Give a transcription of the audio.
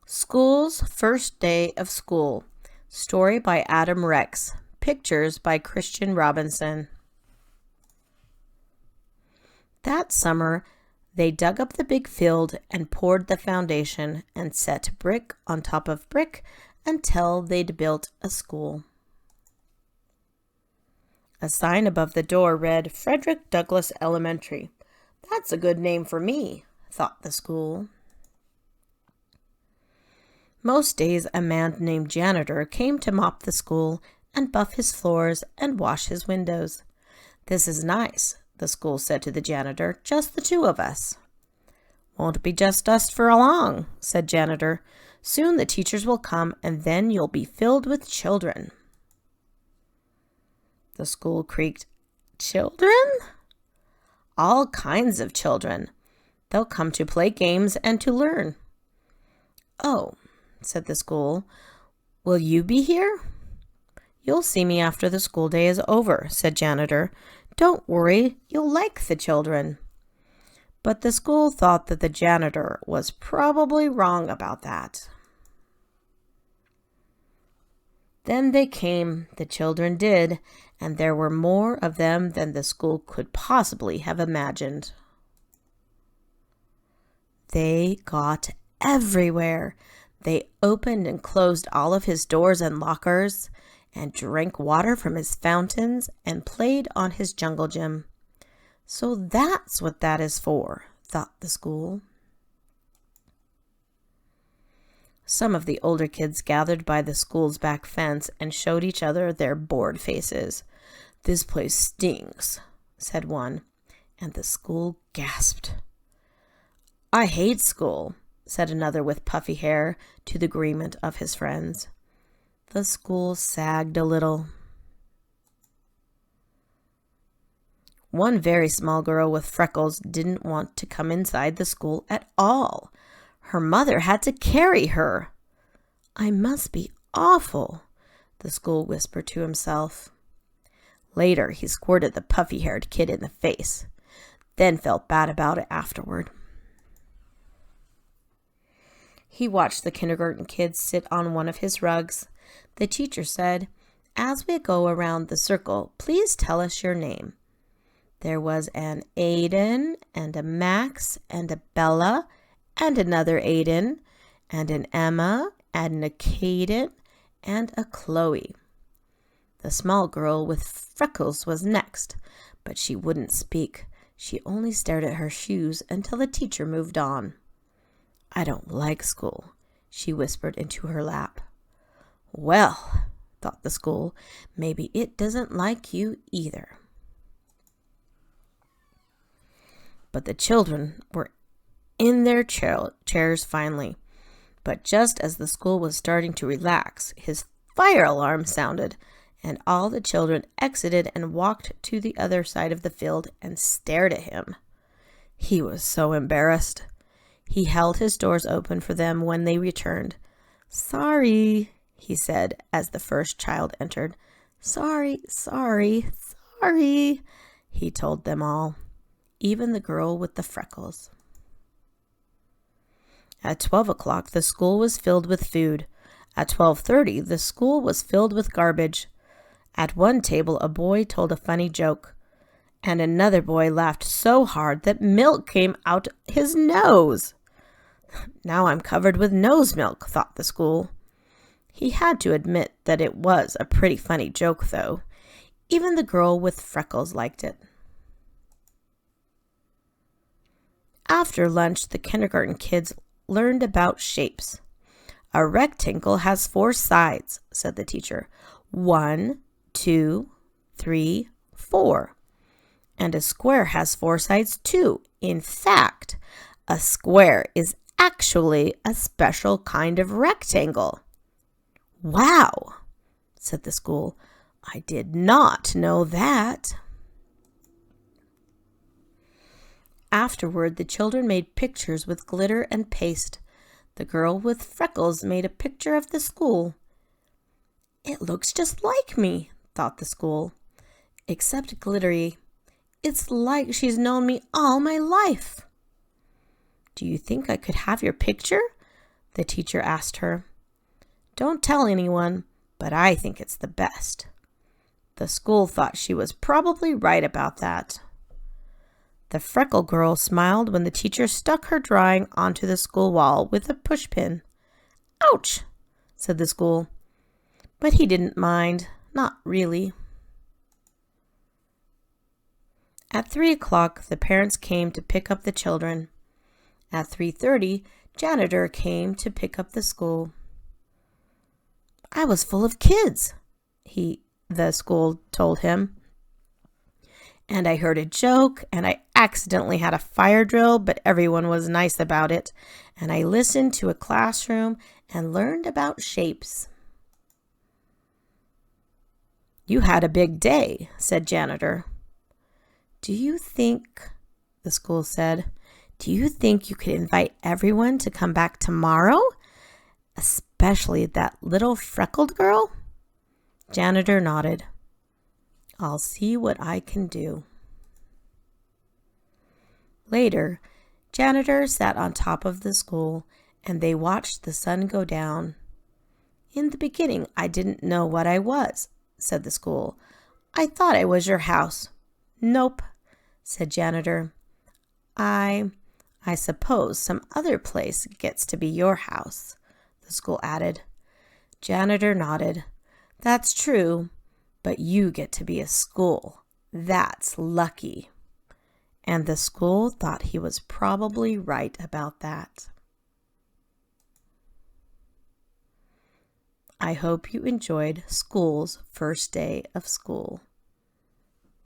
School's First Day of School. Story by Adam Rex. Pictures by Christian Robinson. That summer, they dug up the big field and poured the foundation and set brick on top of brick until they'd built a school. A sign above the door read, Frederick Douglass Elementary. That's a good name for me, thought the school. Most days a man named Janitor came to mop the school and buff his floors and wash his windows. This is nice, the school said to the janitor, just the two of us. Won't be just us for long, said Janitor. Soon the teachers will come and then you'll be filled with children. The school creaked. Children? All kinds of children. They'll come to play games and to learn. Oh, said the school. Will you be here? You'll see me after the school day is over, said Janitor. Don't worry, you'll like the children. But the school thought that the janitor was probably wrong about that. Then they came, the children did, and there were more of them than the school could possibly have imagined. They got everywhere. They opened and closed all of his doors and lockers, and drank water from his fountains, and played on his jungle gym. So that's what that is for, thought the school. Some of the older kids gathered by the school's back fence and showed each other their bored faces. This place stinks, said one, and the school gasped. I hate school, said another with puffy hair, to the agreement of his friends. The school sagged a little. One very small girl with freckles didn't want to come inside the school at all. Her mother had to carry her. I must be awful, the school whispered to himself. Later, he squirted the puffy-haired kid in the face, then felt bad about it afterward. He watched the kindergarten kids sit on one of his rugs. The teacher said, As we go around the circle, please tell us your name. There was an Aiden, and a Max, and a Bella, and another Aiden, and an Emma, and a Caden, and a Chloe. The small girl with freckles was next, but she wouldn't speak. She only stared at her shoes until the teacher moved on. I don't like school, she whispered into her lap. Well, thought the school, maybe it doesn't like you either. But the children were in their chairs finally. But just as the school was starting to relax, his fire alarm sounded, and all the children exited and walked to the other side of the field and stared at him. He was so embarrassed. He held his doors open for them when they returned. Sorry, he said as the first child entered. Sorry, he told them all, even the girl with the freckles. At 12 o'clock, the school was filled with food. At 12:30, the school was filled with garbage. At one table, a boy told a funny joke, and another boy laughed so hard that milk came out his nose. Now I'm covered with nose milk, thought the school. He had to admit that it was a pretty funny joke, though. Even the girl with freckles liked it. After lunch, the kindergarten kids learned about shapes. A rectangle has 4 sides, said the teacher. 1, 2, 3, 4. And a square has 4 sides too. In fact, a square is actually a special kind of rectangle. Wow, said the school. I did not know that. Afterward, the children made pictures with glitter and paste. The girl with freckles made a picture of the school. It looks just like me, thought the school, except glittery. It's like she's known me all my life. Do you think I could have your picture? the teacher asked her. Don't tell anyone, but I think it's the best. The school thought she was probably right about that. The freckle girl smiled when the teacher stuck her drawing onto the school wall with a pushpin. Ouch, said the school. But he didn't mind, not really. At 3 o'clock, the parents came to pick up the children. At 3:30, janitor came to pick up the school. I was full of kids, the school told him. And I heard a joke, and I accidentally had a fire drill, but everyone was nice about it. And I listened to a classroom and learned about shapes. You had a big day, said janitor. Do you think, the school said, do you think you could invite everyone to come back tomorrow? Especially that little freckled girl? Janitor nodded. I'll see what I can do. Later, janitor sat on top of the school and they watched the sun go down. In the beginning, I didn't know what I was, said the school. I thought I was your house. Nope, said janitor. I suppose some other place gets to be your house, the school added. Janitor nodded. That's true, but you get to be a school. That's lucky. And the school thought he was probably right about that. I hope you enjoyed school's first day of school.